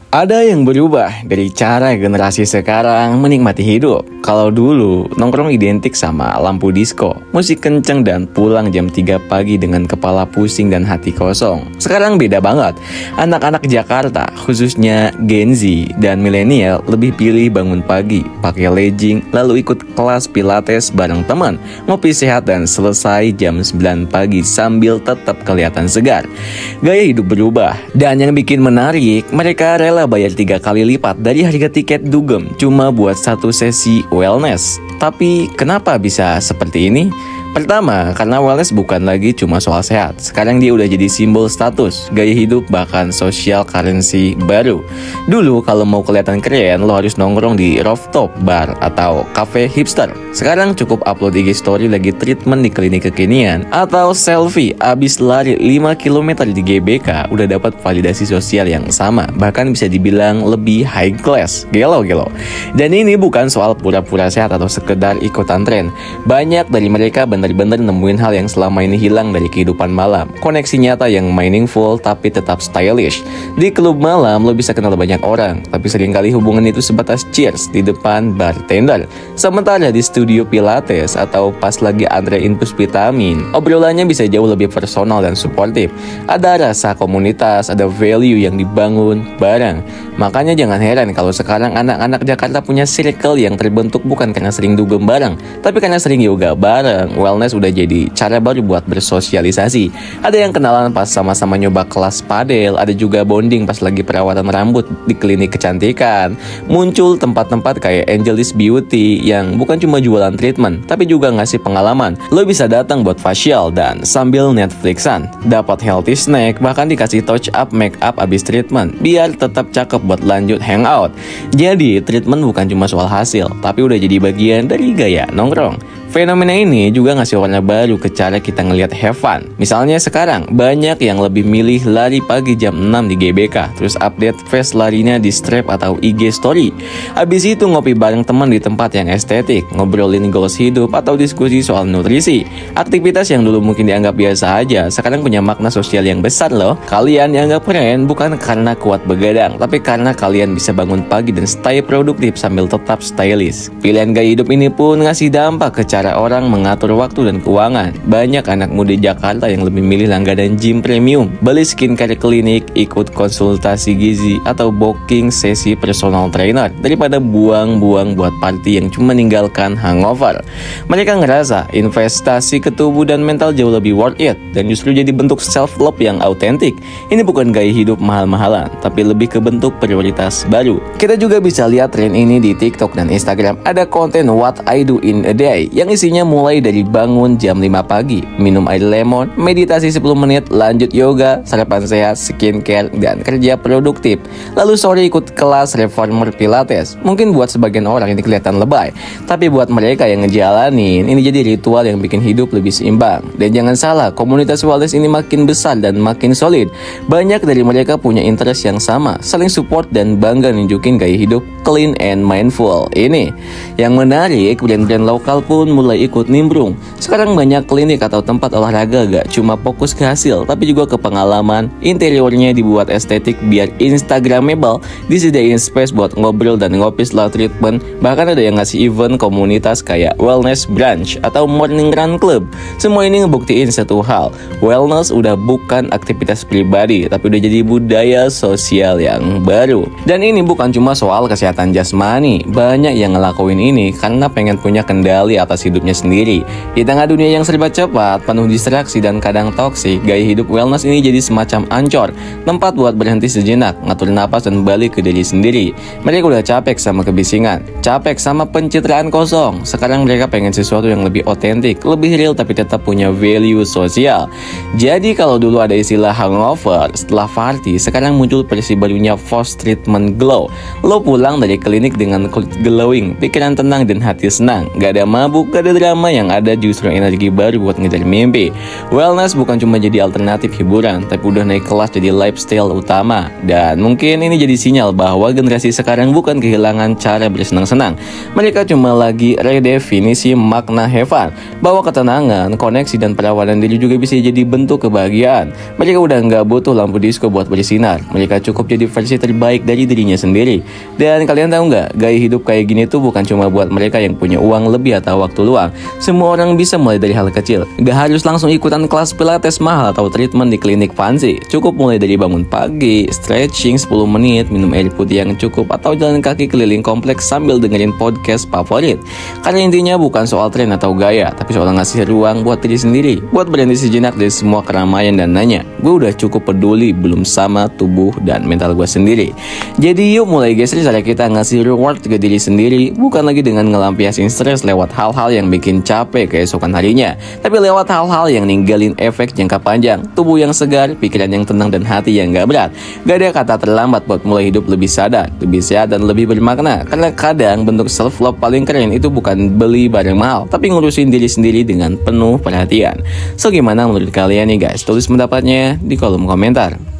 Ada yang berubah dari cara generasi sekarang menikmati hidup. Kalau dulu, nongkrong identik sama lampu disco, musik kenceng dan pulang jam 3 pagi dengan kepala pusing dan hati kosong. Sekarang beda banget. Anak-anak Jakarta, khususnya Gen Z dan milenial, lebih pilih bangun pagi, pakai legging, lalu ikut kelas pilates bareng teman, ngopi sehat dan selesai jam 9 pagi sambil tetap kelihatan segar. Gaya hidup berubah, dan yang bikin menarik, mereka rela bayar 3 kali lipat dari harga tiket dugem cuma buat satu sesi wellness. Tapi kenapa bisa seperti ini? Pertama, karena wellness bukan lagi cuma soal sehat. Sekarang dia udah jadi simbol status, gaya hidup, bahkan social currency baru. Dulu kalau mau kelihatan keren, lo harus nongkrong di rooftop bar atau cafe hipster. Sekarang cukup upload IG story lagi treatment di klinik kekinian, atau selfie abis lari 5 km di GBK udah dapat validasi sosial yang sama. Bahkan bisa dibilang lebih high class. Gelo. Dan ini bukan soal pura-pura sehat atau sekedar ikutan tren. Banyak dari mereka benar-benar nemuin hal yang selama ini hilang dari kehidupan malam. Koneksi nyata yang meaningful tapi tetap stylish. Di klub malam lo bisa kenal banyak orang, tapi seringkali hubungan itu sebatas cheers di depan bartender. Sementara di studio pilates atau pas lagi antrein puspitamin, obrolannya bisa jauh lebih personal dan suportif. Ada rasa komunitas, ada value yang dibangun bareng. Makanya jangan heran kalau sekarang anak-anak Jakarta punya circle yang terbentuk bukan karena sering dugem bareng, tapi karena sering yoga bareng. Wellness udah jadi cara baru buat bersosialisasi. Ada yang kenalan pas sama-sama nyoba kelas padel, ada juga bonding pas lagi perawatan rambut di klinik kecantikan. Muncul tempat-tempat kayak Angelis Beauty yang bukan cuma jualan treatment, tapi juga ngasih pengalaman. Lo bisa datang buat facial dan sambil Netflixan, dapat healthy snack, bahkan dikasih touch up make up abis treatment, biar tetap cakep buat lanjut hangout. Jadi treatment bukan cuma soal hasil, tapi udah jadi bagian dari gaya nongkrong. Fenomena ini juga ngasih warna baru ke cara kita ngelihat have fun. Misalnya sekarang, banyak yang lebih milih lari pagi jam 6 di GBK, terus update fast larinya di Strap atau IG Story. Habis itu ngopi bareng teman di tempat yang estetik, ngobrolin goals hidup atau diskusi soal nutrisi. Aktivitas yang dulu mungkin dianggap biasa aja, sekarang punya makna sosial yang besar loh. Kalian dianggap keren bukan karena kuat begadang, tapi karena kalian bisa bangun pagi dan stay produktif sambil tetap stylish. Pilihan gaya hidup ini pun ngasih dampak ke cara orang mengatur waktu dan keuangan. Banyak anak muda Jakarta yang lebih milih langganan gym premium, beli skincare klinik, ikut konsultasi gizi, atau booking sesi personal trainer daripada buang-buang buat party yang cuma meninggalkan hangover. Mereka ngerasa investasi ke tubuh dan mental jauh lebih worth it dan justru jadi bentuk self-love yang autentik. Ini bukan gaya hidup mahal-mahalan, tapi lebih ke bentuk prioritas baru. Kita juga bisa lihat tren ini di TikTok dan Instagram. Ada konten What I Do in a Day yang isinya mulai dari bangun jam 5 pagi, minum air lemon, meditasi 10 menit, lanjut yoga, sarapan sehat, skincare, dan kerja produktif. Lalu sore ikut kelas reformer pilates. Mungkin buat sebagian orang ini kelihatan lebay, tapi buat mereka yang ngejalanin, ini jadi ritual yang bikin hidup lebih seimbang. Dan jangan salah, komunitas wellness ini makin besar dan makin solid. Banyak dari mereka punya interest yang sama, saling support dan bangga nunjukin gaya hidup clean and mindful ini. Yang menarik, brand-brand lokal pun mulai ikut nimbrung. Sekarang banyak klinik atau tempat olahraga gak cuma fokus ke hasil, tapi juga ke pengalaman. Interiornya dibuat estetik biar instagramable, disediain space buat ngobrol dan ngopi setelah treatment. Bahkan ada yang ngasih event komunitas kayak wellness brunch atau morning run club. Semua ini ngebuktiin satu hal, wellness udah bukan aktivitas pribadi, tapi udah jadi budaya sosial yang baru. Dan ini bukan cuma soal kesehatan jasmani. Banyak yang ngelakuin ini karena pengen punya kendali atas hidupnya sendiri. Di tengah dunia yang serba cepat, penuh distraksi dan kadang toksik, gaya hidup wellness ini jadi semacam ancor, tempat buat berhenti sejenak, ngatur napas dan balik ke diri sendiri. Mereka udah capek sama kebisingan, capek sama pencitraan kosong. Sekarang mereka pengen sesuatu yang lebih otentik, lebih real tapi tetap punya value sosial. Jadi kalau dulu ada istilah hangover setelah party, sekarang muncul versi barunya post treatment glow. Lo pulang dari klinik dengan kulit glowing, pikiran tenang dan hati senang. Gak ada mabuk, Daripada drama yang ada justru energi baru buat ngejar mimpi. Wellness bukan cuma jadi alternatif hiburan, tapi udah naik kelas jadi lifestyle utama. Dan mungkin ini jadi sinyal bahwa generasi sekarang bukan kehilangan cara bersenang-senang. Mereka cuma lagi redefinisi makna have fun, bahwa ketenangan, koneksi, dan perawanan diri juga bisa jadi bentuk kebahagiaan. Mereka udah nggak butuh lampu disco buat bersinar. Mereka cukup jadi versi terbaik dari dirinya sendiri. Dan kalian tahu nggak, gaya hidup kayak gini tuh bukan cuma buat mereka yang punya uang lebih atau waktu luang. Semua orang bisa mulai dari hal kecil. Gak harus langsung ikutan kelas pilates mahal atau treatment di klinik fancy. Cukup mulai dari bangun pagi, stretching 10 menit, minum air putih yang cukup, atau jalan kaki keliling kompleks sambil dengerin podcast favorit. Karena intinya bukan soal tren atau gaya, tapi soal ngasih ruang buat diri sendiri, buat berhenti sejenak dari semua keramaian dan nanya, gue udah cukup peduli belum sama tubuh dan mental gue sendiri. Jadi yuk mulai geser cara kita ngasih reward ke diri sendiri, bukan lagi dengan ngelampiasin stres lewat hal-hal yang bikin capek keesokan harinya, tapi lewat hal-hal yang ninggalin efek jangka panjang, tubuh yang segar, pikiran yang tenang, dan hati yang gak berat. Gak ada kata terlambat buat mulai hidup lebih sadar, lebih sehat, dan lebih bermakna. Karena kadang bentuk self-love paling keren itu bukan beli barang mahal, tapi ngurusin diri sendiri dengan penuh perhatian. So gimana menurut kalian nih guys? Tulis pendapatnya di kolom komentar.